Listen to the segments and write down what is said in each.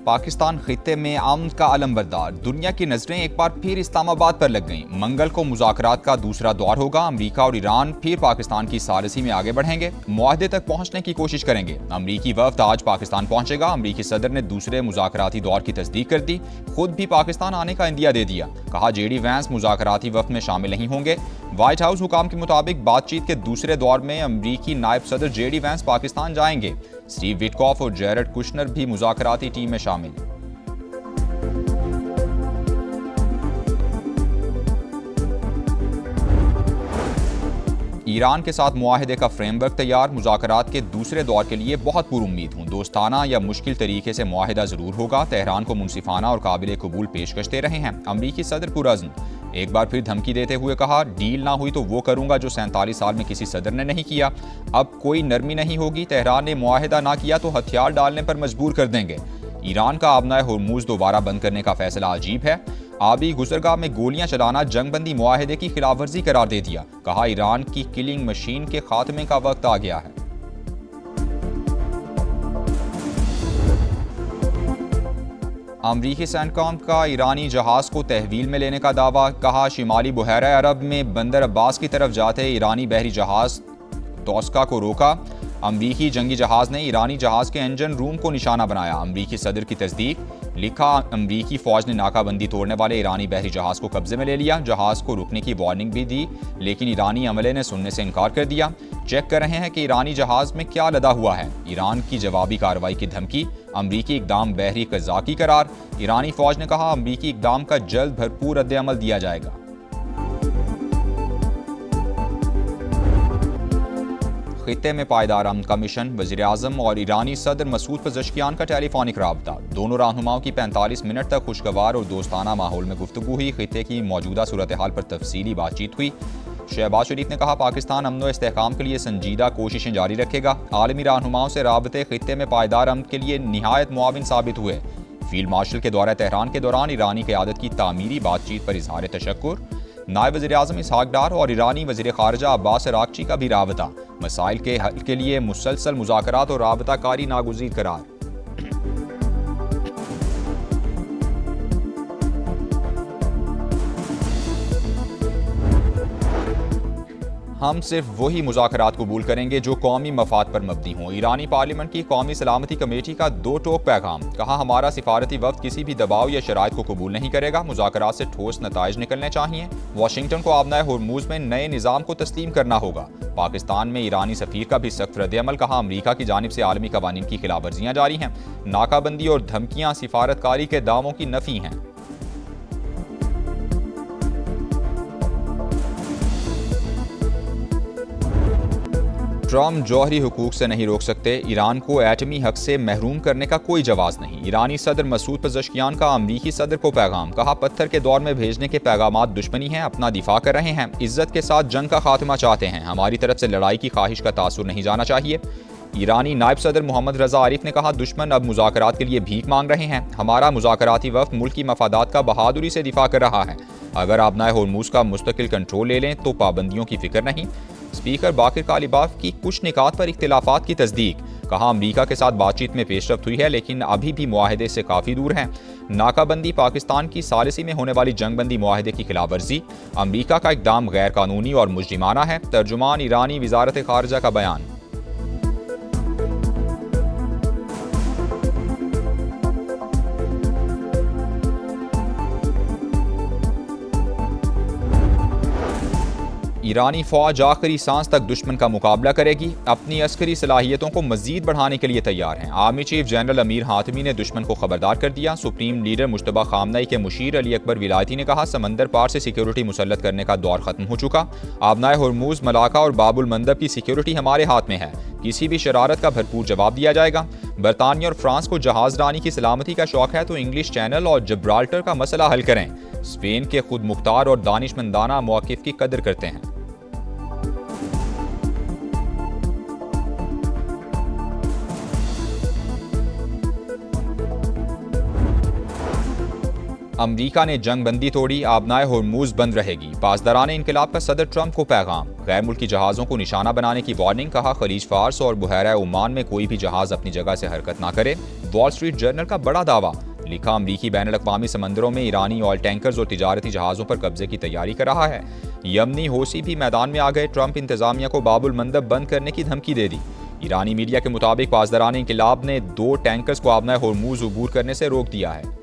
पाकिस्तान खित्ते में अमन का अलमबरदार। दुनिया की नजरें एक बार फिर इस्लामाबाद पर लग गईं। मंगल को मुज़ाकरात का दूसरा दौर होगा। अमरीका और ईरान फिर पाकिस्तान की सालिसी में आगे बढ़ेंगे, मुआहदे तक पहुंचने की कोशिश करेंगे। अमरीकी वफ्द आज पाकिस्तान पहुंचेगा। अमरीकी सदर ने दूसरे मुज़ाकराती दौर की तस्दीक कर दी। खुद भी पाकिस्तान आने का इंदिया दे दिया। कहा जेडी वैंस मुज़ाकराती वफ्द में शामिल नहीं होंगे। व्हाइट हाउस हुकाम के मुताबिक बातचीत के दूसरे दौर में अमरीकी नायब सदर जेडी वैंस पाकिस्तान जाएंगे। स्टीव विटकॉफ और जैरेड कुशनर भी मुज़ाकराती टीम में शामिल। ईरान के साथ मुआहदे का फ्रेमवर्क तैयार। मुज़ाकरात के दूसरे दौर के लिए बहुत पुरुम्मीद हूँ। दोस्ताना या मुश्किल तरीके से मुआहदा ज़रूर होगा। तेहरान को मुनसिफाना और काबिल कबूल पेशकश दे रहे हैं। अमरीकी सदर पुरअज़्म। एक बार फिर धमकी देते हुए कहा, डील ना हुई तो वो करूंगा जो 47 साल में किसी सदर ने नहीं किया। अब कोई नरमी नहीं होगी। तेहरान ने मुआहदा ना किया तो हथियार डालने पर मजबूर कर देंगे। ईरान का आबनाए हुर्मुज़ दोबारा बंद करने का फैसला अजीब है। आबी गुजरगाह में गोलियां चलाना जंगबंदी मुआहदे की खिलाफवर्जी करार दे दिया। कहा, ईरान की किलिंग मशीन के खात्मे का वक्त आ गया है। अमरीकी सैनकॉम का ईरानी जहाज को तहवील में लेने का दावा। कहा, शिमाली बुहैरा अरब में बंदर अब्बास की तरफ जाते ईरानी बहरी जहाज तोस्का को रोका। अमरीकी जंगी जहाज ने ईरानी जहाज के इंजन रूम को निशाना बनाया। अमरीकी सदर की तस्दीक। लिखा, अमरीकी फौज ने नाकाबंदी तोड़ने वाले ईरानी बहरी जहाज को कब्जे में ले लिया। जहाज को रुकने की वार्निंग भी दी, लेकिन ईरानी अमले ने सुनने से इनकार कर दिया। चेक कर रहे हैं कि ईरानी जहाज में क्या लदा हुआ है। ईरान की जवाबी कार्रवाई की धमकी। अमरीकी इकदाम बहरी कज़ाकी करार। ईरानी फौज ने कहा, अमरीकी इकदाम का जल्द भरपूर रद्द-ए-अमल दिया जाएगा। खित्ते में पायदार अमन का मिशन। वज़ीर-ए-आज़म और ईरानी सदर मसूद पज़ेश्कियान का टेलीफोनिक राबता। दोनों रहनुमाओं की 45 मिनट तक खुशगवार और दोस्ताना माहौल में गुफ्तगू हुई। खित्ते की मौजूदा सूरत हाल पर तफसीली बातचीत हुई। शहबाज शरीफ ने कहा, पाकिस्तान अमन व इस्तेहकाम के लिए संजीदा कोशिशें जारी रखेगा। आलमी रहनुमाओं से राबते खित्ते में पायदार अमन के लिए निहायत मुआविन साबित हुए। फील्ड मार्शल के दौरे तेहरान के दौरान ईरानी क़यादत की तामीरी बातचीत पर इजहार तशक्कुर। नायब वज़ीर-ए-आज़म इसहाक डार और ईरानी वज़ीर ख़ारजा अब्बास अराग़ची का भी राबता। मसाइल के हल के लिए मुसलसल मुज़ाकरात और राबता कारी नागुज़ीर करार। हम सिर्फ वही मुज़ाकरात कबूल करेंगे जो कौमी मफाद पर मबनी हों। ईरानी पार्लियामेंट की कौमी सलामती कमेटी का दो टोक पैगाम। कहा, हमारा सिफारती वफ्द किसी भी दबाव या शराइत को कबूल नहीं करेगा। मुज़ाकरात से ठोस नताइज निकलने चाहिए। वाशिंगटन को आबनाए हुर्मुज़ में नए निज़ाम को तस्लीम करना होगा। पाकिस्तान में ईरानी सफ़ीर का भी सख्त रद्द-ए-अमल। कहा, अमरीका की जानिब से आलमी कवानीन की खिलाफवर्जियाँ जारी हैं। नाकाबंदी और धमकियाँ सिफारतकारी के दावों की नफ़ी हैं। ट्रम्प जौहरी हुकूक से नहीं रोक सकते। ईरान को एटमी हक से महरूम करने का कोई जवाज़ नहीं। ईरानी सदर मसूद पज़ेश्कियान का अमरीकी सदर को पैगाम। कहा, पत्थर के दौर में भेजने के पैगामात दुश्मनी हैं। अपना दिफा कर रहे हैं। इज्जत के साथ जंग का खात्मा चाहते हैं। हमारी तरफ से लड़ाई की ख्वाहिश का तासुर नहीं जाना चाहिए। ईरानी नायब सदर मोहम्मद रज़ा आरिफ ने कहा, दुश्मन अब मुज़ाकरात के लिए भीख मांग रहे हैं। हमारा मुज़ाकराती वफ्द मुल्क की मफादात का बहादुरी से दिफा कर रहा है। अगर आबनाए हुर्मुज़ का मुस्तकिल कंट्रोल ले लें तो पाबंदियों की फिक्र नहीं। स्पीकर बाकिर कालिबाफ की कुछ निकात पर इख्तिलाफात की तस्दीक। कहा, अमरीका के साथ बातचीत में पेशरफ्त हुई है, लेकिन अभी भी मुआहदे से काफ़ी दूर हैं। नाकाबंदी पाकिस्तान की सालिसी में होने वाली जंगबंदी मुआहदे की खिलाफवर्जी। अमरीका का इकदाम गैर कानूनी और मुजरिमाना है। तर्जुमान ईरानी वज़ारत ख़ारजा का बयान। ईरानी फौज आखिरी सांस तक दुश्मन का मुकाबला करेगी। अपनी अस्करी सलाहियतों को मजीद बढ़ाने के लिए तैयार हैं। Army chief general Amir Hatami ने दुश्मन को खबरदार कर दिया। सुप्रीम लीडर मुश्तबा खामनई के मुशीर अली अकबर विलायती ने कहा, समंदर पार से सिक्योरिटी मुसल्लत करने का दौर खत्म हो चुका। आबनाए हुर्मुज़, मलाका और बाबुल मंदब की सिक्योरिटी हमारे हाथ में है। किसी भी शरारत का भरपूर जवाब दिया जाएगा। बरतानिया और फ्रांस को जहाज रानी की सलामती का शौक है तो इंग्लिश चैनल और जब्राल्टर का मसला हल करें। स्पेन के खुद मुख्तार और दानिशमंदाना मौक़िफ़ की कदर करते हैं। अमरीका ने जंग बंदी तोड़ी, आबनाए होर्मुज बंद रहेगी। पासदारान इनकलाब का सदर ट्रंप को पैगाम, गैर मुल्की जहाज़ों को निशाना बनाने की वार्निंग। कहा, खलीज फार्स और बुहैरा ओमान में कोई भी जहाज़ अपनी जगह से हरकत ना करे। वॉल स्ट्रीट जर्नल का बड़ा दावा, लिखा, अमरीकी बैन अल-अक़वामी समंदरों में ईरानी ऑयल टैंकर्स और तिजारती जहाज़ों पर कब्जे की तैयारी कर रहा है। यमनी हौसी भी मैदान में आ गए। ट्रंप इंतजामिया को बाबुल मंदब बंद करने की धमकी दे दी। ईरानी मीडिया के मुताबिक पासदारान इनकलाब ने 2 टैंकर्स को आबनाए होर्मुज अबूर करने से रोक दिया है।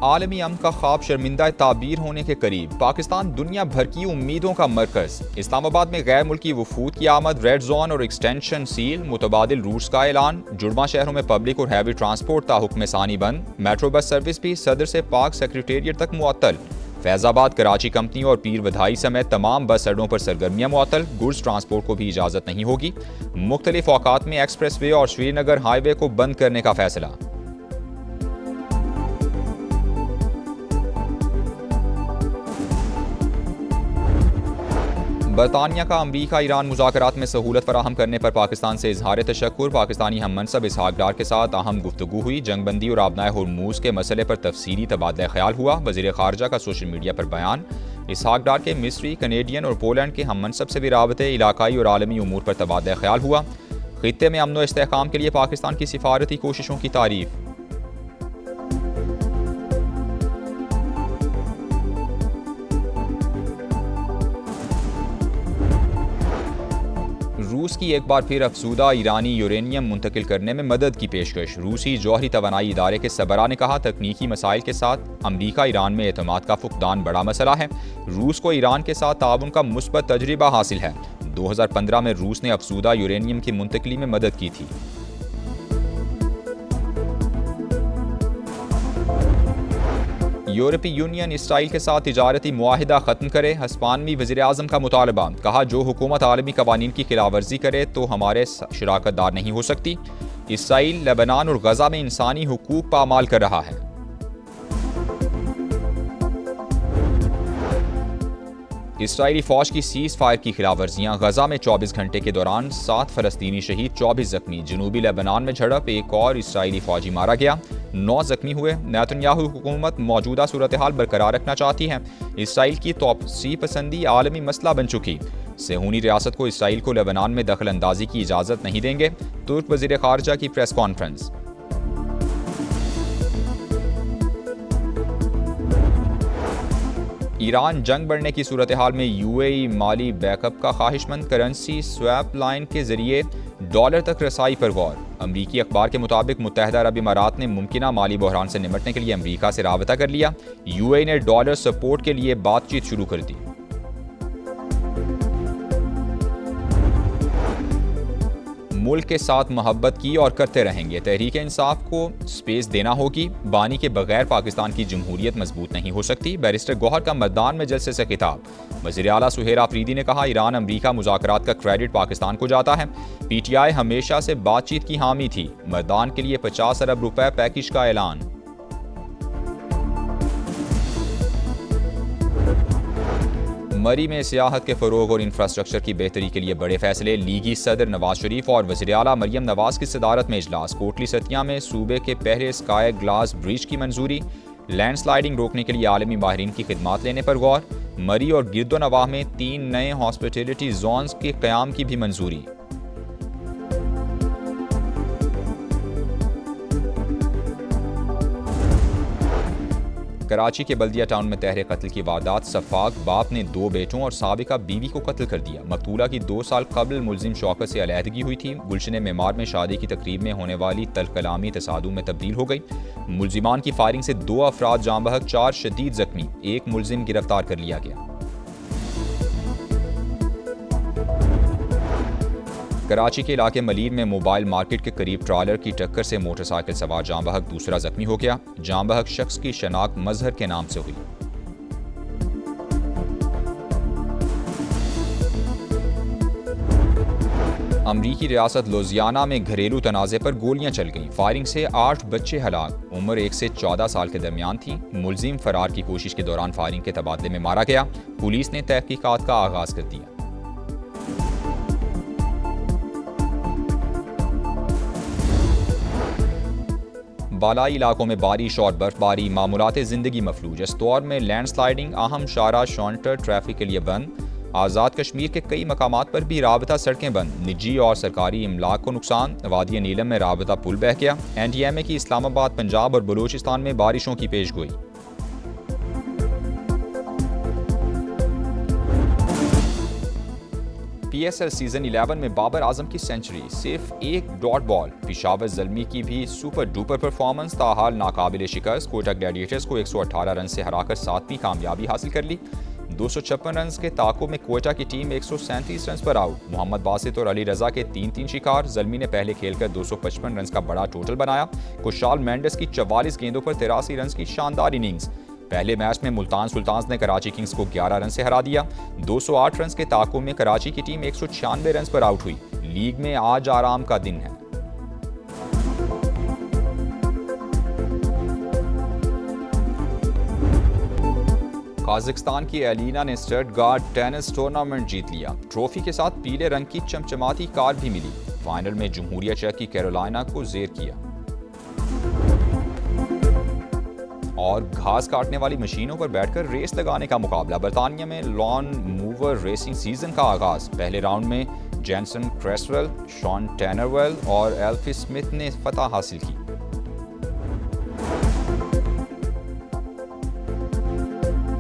आलमी अमन का ख्वाब शर्मिंदा ताबीर होने के करीब। पाकिस्तान दुनिया भर की उम्मीदों का मरकज। इस्लामाबाद में गैर मुल्की वफूद की आमद, रेड जोन और एक्सटेंशन सील, मुतबादिल रूट्स का ऐलान। जुड़वा शहरों में पब्लिक और हैवी ट्रांसपोर्ट ताहुक्म सानी बंद। मेट्रो बस सर्विस भी सदर से पाक सेक्रेटेरिएट तक मुअत्तल। फैजाबाद, कराची कंपनी और पीर बधाई समेत तमाम बस अड्डों पर सरगर्मियां मुअत्तल। गुड्स ट्रांसपोर्ट को भी इजाज़त नहीं होगी। मुख्तलिफ औकात में एक्सप्रेस वे और श्रीनगर हाईवे को बंद करने का फैसला। बरतानिया का अमरीका ईरान मुज़ाकरात में सहूलत फराहम करने पर पाकिस्तान से इजहार तशक्कुर। पाकिस्तानी हम मनसब इसहाक डार के साथ अहम गुफ्तगू हुई। जंगबंदी और आबनाए होर्मुज के मसले पर तफसीली तबादला ख्याल हुआ। वज़ीर ख़ारजा का सोशल मीडिया पर बयान। इसहाक डार के मिस्री, कनेडियन और पोलैंड के हम मनसब से भी राबते, इलाकाई और आलमी उमूर पर तबादला ख्याल हुआ। खित्ते में अमन व इस्तेहकाम के लिए पाकिस्तान की सिफारती कोशिशों की तारीफ। रूस की एक बार फिर अफसूदा ईरानी यूरेनियम मुंतकिल करने में मदद की पेशकश। रूसी जौहरी तवानाई इदारे के सबरा ने कहा, तकनीकी मसाइल के साथ अमरीका ईरान में एतमाद का फुकदान बड़ा मसला है। रूस को ईरान के साथ ताउन का मुस्बत तजर्बा हासिल है। 2015 में रूस ने अफसूदा यूरेनियम की मुंतकिली में मदद की थी। यूरोपीय यूनियन इसराइल के साथ तिजारती मुआहिदा ख़त्म करे। हस्पानवी वज़ीर आज़म का मुतालबा। कहा, जो हुकूमत आलमी कवानीन की खिलाफवर्जी करे तो हमारे शराकतदार नहीं हो सकती। इसराइल लेबनान और गजा में इंसानी हुकूक पामाल कर रहा है। इसराइली फौज की सीज फायर की खिलाफवर्जियाँ। गजा में 24 घंटे के दौरान 7 फलस्तीनी शहीद, 24 जख्मी। जनूबी लेबनान में झड़प, एक और इसराइली फौजी मारा गया, 9 जख्मी हुए। नेतन्याहू हुकूमत मौजूदा सूरत हाल बरकरार रखना चाहती है। इसराइल की तोसी पसंदी आलमी मसला बन चुकी। सेहूनी रियासत को इसराइल को लेबनान में दखल अंदाजी की इजाज़त नहीं देंगे। तुर्क वज़ीर ख़ारजा की प्रेस कॉन्फ्रेंस। ईरान जंग बढ़ने की सूरत हाल में यूएई माली बैकअप का ख्वाहिशमंद। करेंसी स्वैप लाइन के जरिए डॉलर तक रसाई पर गौर। अमरीकी अखबार के मुताबिक मुत्तहदा अरब इमारात ने मुमकिना माली बहरान से निपटने के लिए अमरीका से राबता कर लिया। यूएई ने डॉलर सपोर्ट के लिए बातचीत शुरू कर दी। मुल्क के साथ मोहब्बत की और करते रहेंगे। तहरीक इंसाफ को स्पेस देना होगी। बानी के बगैर पाकिस्तान की जमहूरियत मजबूत नहीं हो सकती। बैरिस्टर गौहर का मैदान में जलसे से खिताब। वज़ीर आला सुहेल आफरीदी ने कहा, ईरान अमरीका मुज़ाकरात का क्रेडिट पाकिस्तान को जाता है। पीटीआई हमेशा से बातचीत की हामी थी। मैदान के लिए 50 अरब रुपए पैकेज का ऐलान। मरी में सियाहत के फ़रोग और इंफ्रास्ट्रक्चर की बेहतरी के लिए बड़े फैसले। लीगी सदर नवाज शरीफ और वज़ीर आला मरियम नवाज की सदारत में इजलास। कोटली सतिया में सूबे के पहले स्काई ग्लास ब्रिज की मंजूरी। लैंडस्लाइडिंग रोकने के लिए आलमी माहिरीन की खिदमात लेने पर गौर। मरी और गिरदोनवाह में 3 नए हॉस्पिटलिटी जोन्स के क़याम की भी मंजूरी। कराची के बल्दिया टाउन में तहरे कत्ल की वारदात। सफाक बाप ने 2 बेटों और साबिका बीवी को कत्ल कर दिया। मकतूला की 2 साल कबल मुलजिम शौकत से अलहदगी हुई थी। गुलशन मेमार में शादी की तकरीब में होने वाली तल्ख कलामी तसादुम में तब्दील हो गई। मुलजिमान की फायरिंग से 2 अफराद जाँ बहक, 4 शदीद जख्मी। 1 मुलजिम गिरफ्तार कर लिया गया। कराची के इलाके मलीर में मोबाइल मार्केट के करीब ट्रालर की टक्कर से मोटरसाइकिल सवार जाँ बहक, दूसरा जख्मी हो गया। जाँ बहक शख्स की शनाख्त मजहर के नाम से हुई। अमरीकी रियासत लुजियाना में घरेलू तनाज़े पर गोलियां चल गईं। फायरिंग से 8 बच्चे हलाक, उम्र 1 से 14 साल के दरमियान थी। मुलजिम फरार की कोशिश के दौरान फायरिंग के तबादले में मारा गया। पुलिस ने तहकीकात का आगाज कर दिया। बालाई इलाकों में बारिश और बर्फबारी, मामूलात ज़िंदगी मफलूज। इस दौर में लैंडस्लाइडिंग, अहम शारा शॉन्टर ट्रैफिक के लिए बंद। आज़ाद कश्मीर के कई मकामात पर भी राबता सड़कें बंद। निजी और सरकारी इमलाक को नुकसान। वादी नीलम में राबता पुल बह गया। NDMA की इस्लामाबाद, पंजाब और बलूचिस्तान में बारिशों की पेशगोई। PSL सीजन 11 में बाबर आजम की सेंचुरी, सिर्फ एक डॉट बॉल। पेशावर ज़ल्मी की भी सुपर डुपर परफॉर्मेंस, ताहाल नाकाबिल शिकस्त। कोटा ग्लैडिएटर्स को 118 रन से हराकर 7वीं कामयाबी हासिल कर ली। 256 रन के ताकों में कोयटा की टीम 137 रन पर आउट। मोहम्मद बासित और अली रजा के 3-3 शिकार। ज़ल्मी ने पहले खेलकर 255 रन का बड़ा टोटल बनाया। खुशहाल मेंडिस की 44 गेंदों पर 83 रन की शानदार इनिंग्स। पहले मैच में मुल्तान सुल्तान्स ने कराची किंग्स को 11 रन से हरा दिया। 208 रन के ताकों में कराची की टीम 196 रन पर आउट हुई। लीग में आज आराम का दिन है। काजाकिस्तान की एलिना ने स्टटगार्ट टेनिस टूर्नामेंट जीत लिया। ट्रॉफी के साथ पीले रंग की चमचमाती कार भी मिली। फाइनल में जमहूरिया चेक की कैरोलिना को जेर किया। और घास काटने वाली मशीनों पर बैठकर रेस लगाने का मुकाबला। बर्तानिया में लॉन मूवर रेसिंग सीजन का आगाज। पहले राउंड में जेनसन क्रेसवेल, शॉन टैनरवेल और एल्फी स्मिथ ने फतह हासिल की।